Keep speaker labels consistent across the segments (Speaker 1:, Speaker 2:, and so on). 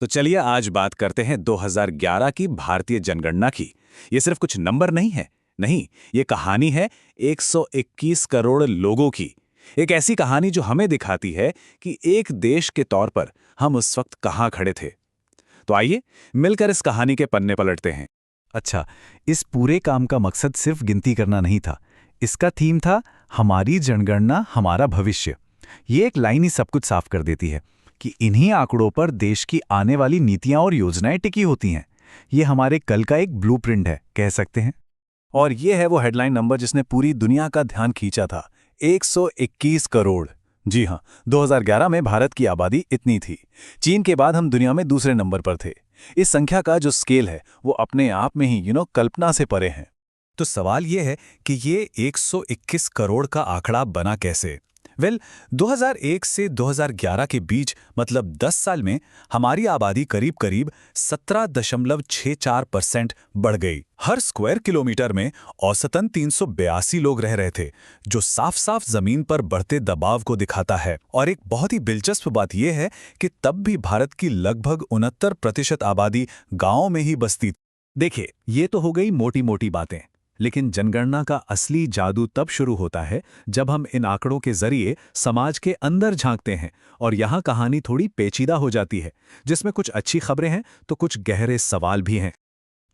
Speaker 1: तो चलिए आज बात करते हैं 2011 की भारतीय जनगणना की। ये सिर्फ कुछ नंबर नहीं है। नहीं, ये कहानी है 121 करोड़ लोगों की। एक ऐसी कहानी जो हमें दिखाती है कि एक देश के तौर पर हम उस वक्त कहाँ खड़े थे। तो आइए मिलकर इस कहानी के पन्ने पलटते हैं।
Speaker 2: अच्छा, इस पूरे काम का मकसद सिर्फ गिनती करना नहीं था। इसका थीम था हमारी जनगणना हमारा भविष्य। ये एक लाइन ही सब कुछ साफ कर देती है कि इन्हीं आंकड़ों पर देश की आने वाली नीतियां और योजनाएं टिकी होती हैं। ये हमारे कल का एक ब्लूप्रिंट है, कह सकते हैं।
Speaker 1: और ये है वो हेडलाइन नंबर जिसने पूरी दुनिया का ध्यान खींचा था, 121 करोड़। जी हाँ, 2011 में भारत की आबादी इतनी थी। चीन के बाद हम दुनिया में दूसरे नंबर पर थे। इस संख्या का जो स्केल है वो अपने आप में ही कल्पना से परे है।
Speaker 2: तो सवाल ये है कि ये 121 करोड़ का आंकड़ा बना कैसे? 2001 से 2011 के बीच मतलब 10 साल में हमारी आबादी करीब करीब 17.64% बढ़ गई। हर स्क्वायर किलोमीटर में औसतन 382 लोग रह रहे थे, जो साफ साफ जमीन पर बढ़ते दबाव को दिखाता है। और एक बहुत ही दिलचस्प बात यह है कि तब भी भारत की लगभग 69% आबादी गांवों में ही बसती। देखिए, ये तो हो गई मोटी मोटी बातें, लेकिन जनगणना का असली जादू तब शुरू होता है जब हम इन आंकड़ों के जरिए समाज के अंदर झांकते हैं। और यहाँ कहानी थोड़ी पेचीदा हो जाती है, जिसमें कुछ अच्छी खबरें हैं तो कुछ गहरे सवाल भी हैं।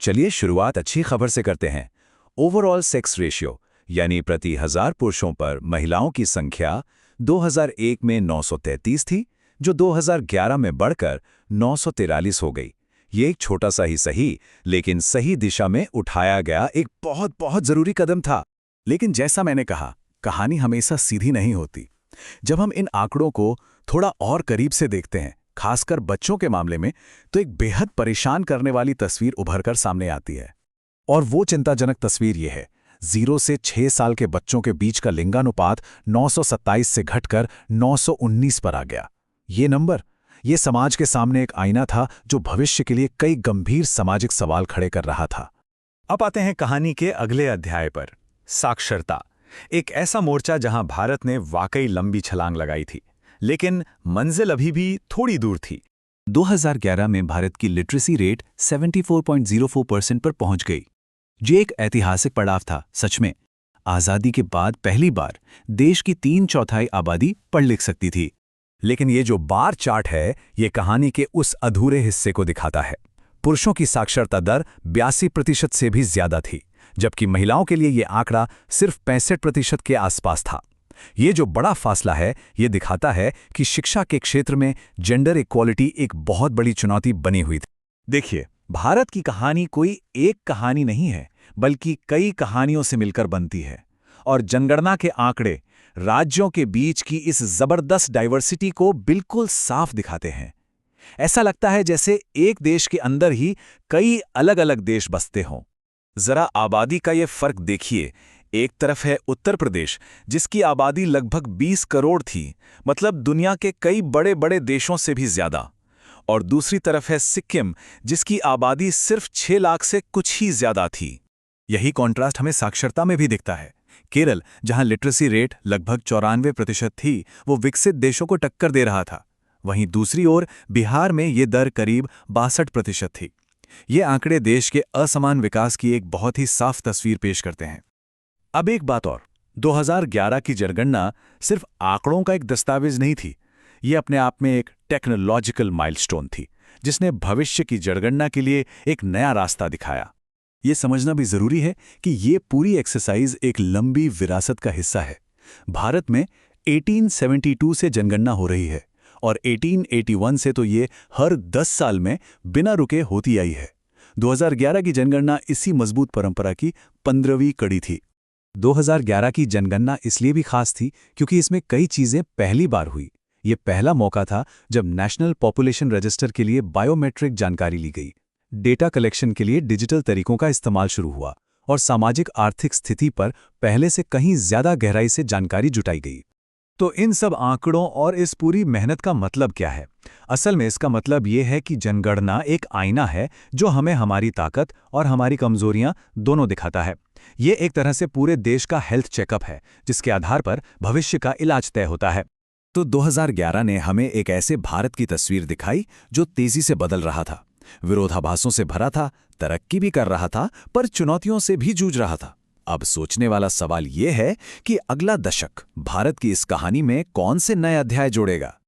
Speaker 1: चलिए शुरुआत अच्छी खबर से करते हैं। ओवरऑल सेक्स रेशियो यानी प्रति 1000 पुरुषों पर महिलाओं की संख्या 2001 में 933 थी, जो 2011 में बढ़कर 943 हो गई। ये एक छोटा सा ही सही, लेकिन सही दिशा में उठाया गया एक बहुत बहुत जरूरी कदम था। लेकिन जैसा मैंने कहा, कहानी हमेशा सीधी नहीं होती। जब हम इन आंकड़ों को थोड़ा और करीब से देखते हैं, खासकर बच्चों के मामले में, तो एक बेहद परेशान करने वाली तस्वीर उभरकर सामने आती है। और वो चिंताजनक तस्वीर ये है, 0 से 6 साल के बच्चों के बीच का लिंगानुपात 927 से घटकर 919 पर आ गया। ये समाज के सामने एक आईना था जो भविष्य के लिए कई गंभीर सामाजिक सवाल खड़े कर रहा था।
Speaker 2: अब आते हैं कहानी के अगले अध्याय पर, साक्षरता। एक ऐसा मोर्चा जहां भारत ने वाकई लंबी छलांग लगाई थी, लेकिन मंजिल अभी भी थोड़ी दूर थी। 2011 में भारत की लिटरेसी रेट 74.04% पर पहुंच गई। ये एक ऐतिहासिक पड़ाव था, सच में। आज़ादी के बाद पहली बार देश की 3/4 आबादी पढ़ लिख सकती थी।
Speaker 1: लेकिन ये जो बार चार्ट है, ये कहानी के उस अधूरे हिस्से को दिखाता है। पुरुषों की साक्षरता दर 82% से भी ज्यादा थी, जबकि महिलाओं के लिए ये आंकड़ा सिर्फ 65% के आसपास था। ये जो बड़ा फासला है, ये दिखाता है कि शिक्षा के क्षेत्र में जेंडर इक्वालिटी एक बहुत बड़ी चुनौती बनी हुई थी। देखिए, भारत की कहानी कोई एक कहानी नहीं है, बल्कि कई कहानियों से मिलकर बनती है। और जनगणना के आंकड़े राज्यों के बीच की इस जबरदस्त डाइवर्सिटी को बिल्कुल साफ दिखाते हैं। ऐसा लगता है जैसे एक देश के अंदर ही कई अलग अलग देश बसते हों। जरा आबादी का ये फर्क देखिए। एक तरफ है उत्तर प्रदेश, जिसकी आबादी लगभग 20 करोड़ थी, मतलब दुनिया के कई बड़े बड़े देशों से भी ज्यादा। और दूसरी तरफ है सिक्किम, जिसकी आबादी सिर्फ 6 लाख से कुछ ही ज्यादा थी। यही कॉन्ट्रास्ट हमें साक्षरता में भी दिखता है। केरल, जहां लिटरेसी रेट लगभग 94% थी, वो विकसित देशों को टक्कर दे रहा था। वहीं दूसरी ओर बिहार में ये दर करीब 62% थी। ये आंकड़े देश के असमान विकास की एक बहुत ही साफ तस्वीर पेश करते हैं। अब एक बात और, 2011 की जनगणना सिर्फ आंकड़ों का एक दस्तावेज नहीं थी। ये अपने आप में एक टेक्नोलॉजिकल माइलस्टोन थी, जिसने भविष्य की जनगणना के लिए एक नया रास्ता दिखाया। ये समझना भी जरूरी है कि ये पूरी एक्सरसाइज एक लंबी विरासत का हिस्सा है। भारत में 1872 से जनगणना हो रही है, और 1881 से तो ये हर 10 साल में बिना रुके होती आई है। 2011 की जनगणना इसी मजबूत परंपरा की 15वीं कड़ी थी। 2011 की जनगणना इसलिए भी खास थी क्योंकि इसमें कई चीजें पहली बार हुई। ये पहला मौका था जब नेशनल पॉपुलेशन रजिस्टर के लिए बायोमेट्रिक जानकारी ली गई। डेटा कलेक्शन के लिए डिजिटल तरीकों का इस्तेमाल शुरू हुआ, और सामाजिक आर्थिक स्थिति पर पहले से कहीं ज्यादा गहराई से जानकारी जुटाई गई। तो इन सब आंकड़ों और इस पूरी मेहनत का मतलब क्या है? असल में इसका मतलब ये है कि जनगणना एक आईना है जो हमें हमारी ताकत और हमारी कमजोरियां दोनों दिखाता है। ये एक तरह से पूरे देश का हेल्थ चेकअप है, जिसके आधार पर भविष्य का इलाज तय होता है। तो 2011 ने हमें एक ऐसे भारत की तस्वीर दिखाई जो तेजी से बदल रहा था, विरोधाभासों से भरा था, तरक्की भी कर रहा था, पर चुनौतियों से भी जूझ रहा था। अब सोचने वाला सवाल यह है कि अगला दशक भारत की इस कहानी में कौन से नए अध्याय जोड़ेगा।